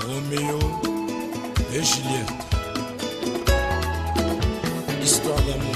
Roméo et Juliette, histoire d'amour.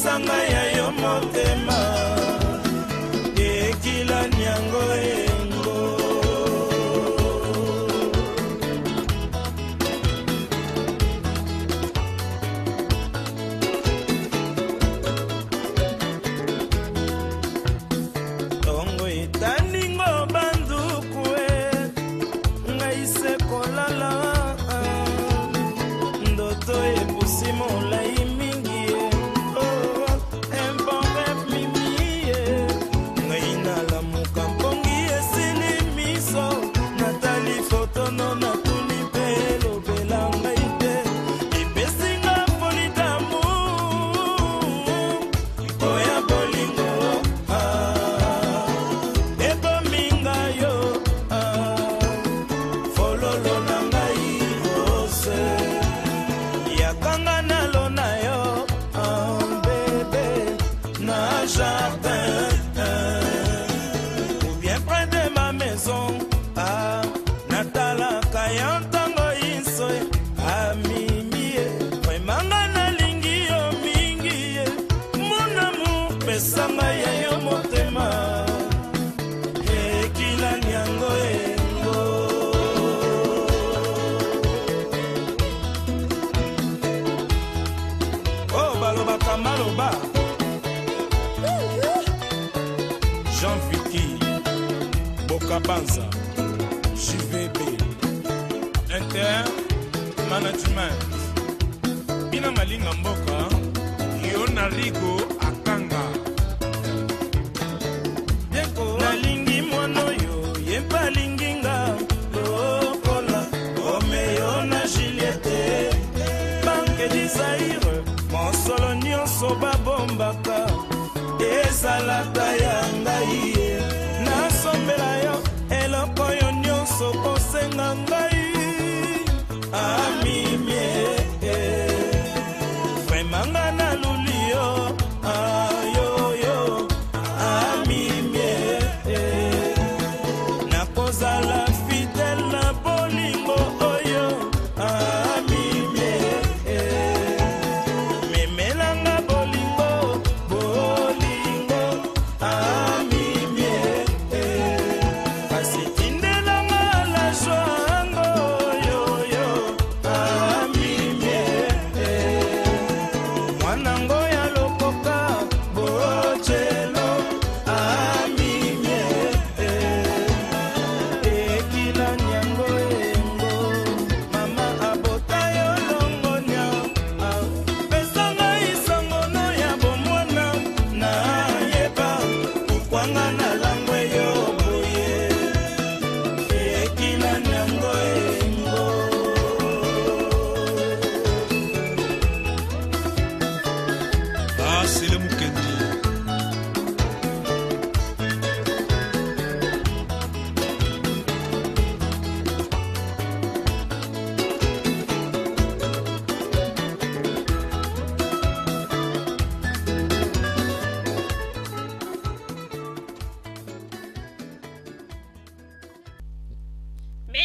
Sanga ya yo motema ekila nyango engo tongo etaningo bandukwe ngai se kolala ndoto ebusi molai sanga ya yo motema ekila nyango engo oh balobaka maloba Jean Vicky Bokabanza JVB Inter Management Bina Malinga Mboka Yona Rigo Akanga nalingi mwana oyo ye balinginga lokola Romeo na Juliette banke Desire mosolo nyonso babombaka ezalaka ya ngai ye nasombela yo eloko oyo nyonso kosenga ngai amimie vraimen nga naluli yo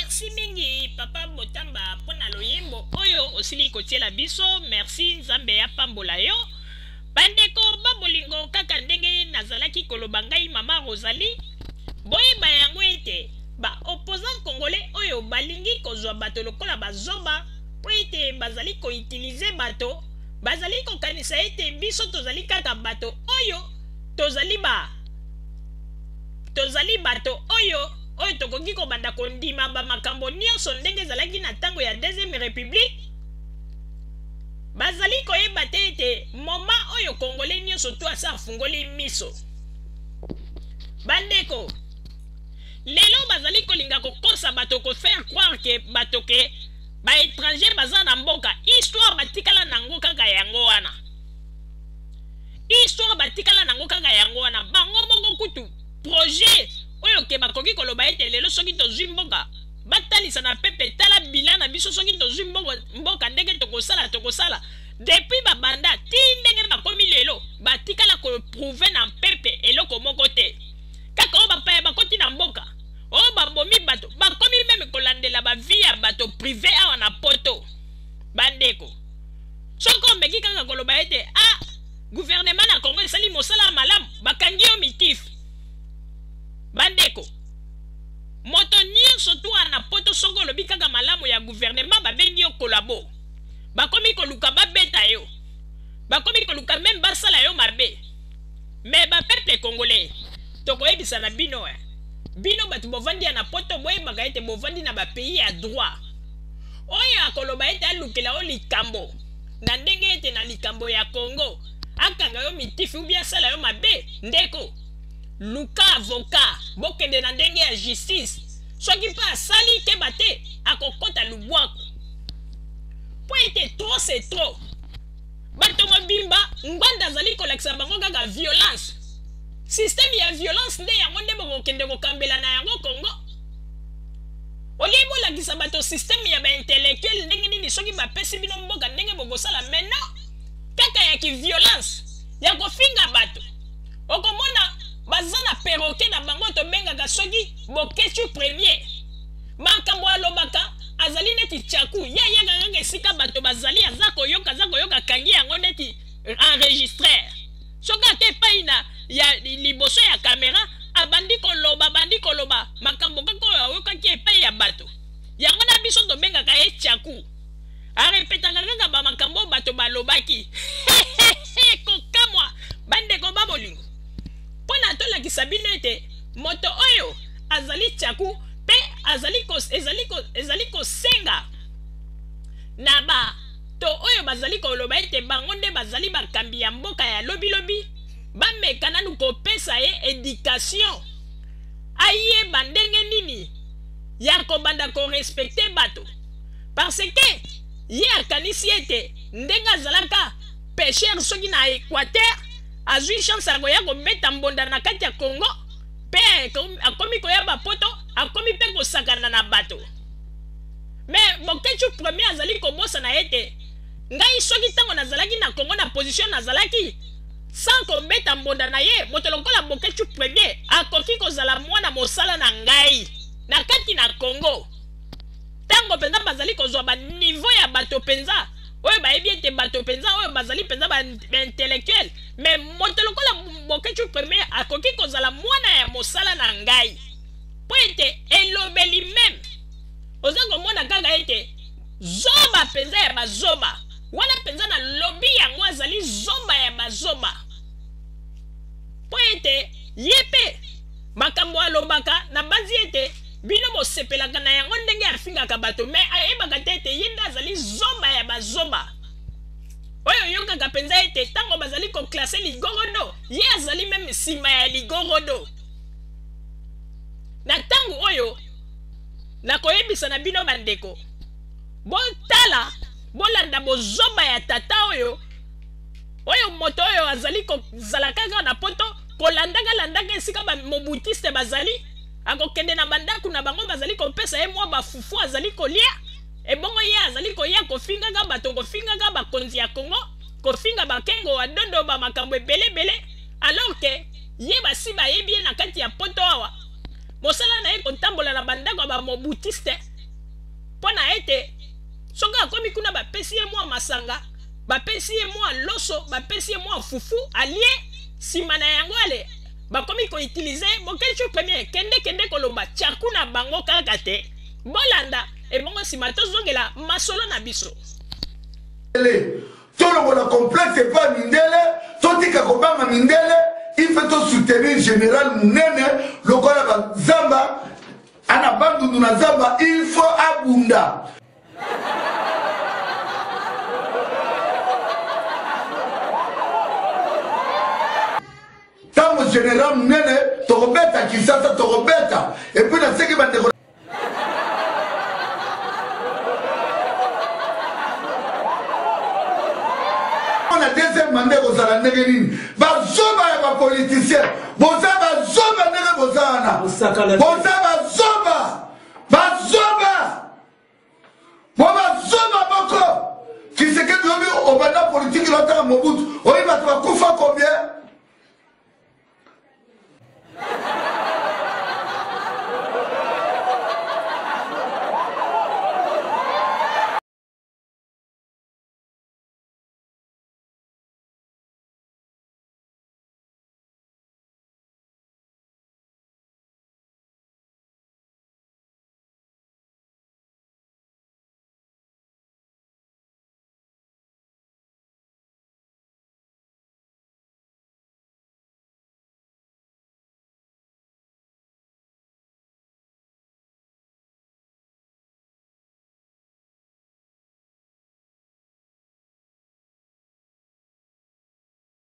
Merci mingi papa Botamba pona loyembo oyo osili kotiela biso. Merci Nzambe ya pambola yo. Bandeko babolingo kaka ndenge nazalaki koloba ngai mama Rosalie. Boyeba yango ete ba opposant congolais oyo balingi kozwa bato lokola bazoba po ete bazali ko utiliser bato, bazali ko kanisa ete biso tozali kaka bato oyo tozali bato oyo tokoki kobanda kondima ba makambo nyonso ndenge ezalaki na ntango ya deuxième république. Bazali koyeba te ete moma oyo congolais nyonso to asa afungoli miso. Bandeko lelo bazali kolinga kokosa bato ko faire croire que bato ke ba étranger baza na mboka. Histoire batikala nango kaka yango wana. Histoire batikala nango kaka yango wana. Bango moko kutu projet oyo ke bakoki koloba ete lelo soki tozwi mboka batalisa na pepe tala bilan na biso soki tozwi mboka ndenge tokosala depuis babanda ti ndenge bakomi lelo batikala koprouve na pepe eloko moko te. Kaka oyo bapaya bakoti na mboka oyo babomi bato bakomi meme kolandela bavie ya bato prive awa na poto. Bandeko soko omeki kaka koloba ete gouvernement na Congo esali mosala malamu bakangi yo mitifu. Bandeko moto nyonso tu na poto soko lobi kaka malamu ya gouvernement babengi yo kolabo bakomi koluka babeta yo bakomi koluka même basala yo mabe. Mais ba peuple congolais tokoyebisa na bino bino bato bovandi na poto boyebaka ete bovandi na bapays ya droit oyo akoloba ete alukela yo likambo na ndenge ete na likambo ya Congo akanga yo mitifu ubia sala yo mabe. Ndeko luka avocat bokende na ndenge ya justice soki pa asali ke bate akokota lubwako po ete trop c'est trop. Bato mobimba ngwanda azali kolakisa bango kaka violence. Système ya violence nde yango nde bokokende kokambela na yango Congo. Olie bolakisa bato système ya baintellectuel ndenge nini soki bapesi bino mboka ndenge bokosala maintenant kaka ya ki violence ya kofinga bato. Okomona baza na perroquet na bango tobengaka soki bokechu premier makambo alobaka azali neti tchaku ya kaka esika bato bazali aza koyoka kangi yango neti enregistreur soki ake epai na ya liboso ya kamera abandi koloba makambo kaka oyo ayokaki epai ya bato yango na biso tobengaka ye tchaku arepetaka kaka bamakambo bato balobaki. Kokamwa bandeko babolingo pona tolakisa bino ete moto oyo azali tchaku pe ezali kosenga na bato oyo bazali koloba ete bango nde bazali bakambi ya mboka ya lobilobi bameka nanu kopesa ye éducation ayeba ndenge nini ya kobanda korespecte bato parce que ye akanisi ete ndenge azalaka pêcheur soki na Équateur azwi chance akoya kobeta mbonda na kati ya Congo pe akomi koyeba poto akomi pe kosakana na bato. Mais bokechu premier azali kobosa na ete ngai soki tango nazalaki na Congo na position nazalaki sans kobeta mbonda na ye moto lokola bokechu premier akoki kozala mwana mosala na ngai na kati na Congo. Tango penza bazali kozwa ba niveau ya bato penza oyo bayebi ete bato penza oyo bazali penza ba intellectuel mais moto lokola bokechu premier akoki kozala mwana ya mosala na ngai po ete elobeli meme oza komona kaka ete zoba penza ya bazoba wana penza na lobi yango azali zoba ya bazoba po ete ye pe makambo alobaka na bazi ete bino bosepelaka na yango ndenge afingaka bato me ayebaka te ete ye nde azali zoba ya bazoba oyo yokaka penza ete ntango bazali koklase ligorodo ye azali meme nsima ya ligorodo. Na ntango oyo nakoyebisa na bino bandeko botala bolanda bozoba ya tata oyo moto oyo azali kozala kaka na poto kolandaka esika bamobutiste bazali akokende na bandako na bango bazali kopesa ye mwa bafufu azali kolia ebongo ye azali koya kofingaka bato kofingaka bakonzi ya Congo kofinga bakengo wadondo bamakambo ebelebele alors que ye basi bayebi ye na kati ya poto awa mosala na ye kotambola na bandako ya bamobutiste ete soka akomi kuna bapesi ye mwa masanga bapesi ye mwa loso bapesi ye mwa fufu alie nsima na yango ale bakomi koutilize bokecho premier kende koloba tyaku na bango kaka te bolanda ebongo nsima tozongela masolo na biso tolongola complexe pa mindele totika kobanga mindele il faut to soutenir général munene lokola bazamba ana bandundu na zamba il faut abunda tango général munene tokobeta kisasa tokobeta et puis na seki bandeko na deuxième mandat kozala ndenge nini bazoba ya bapoliticien boza bazoba ndenge bozana boza bazoba moko Tshisekedi yobi obanda politique lotaka Mobutu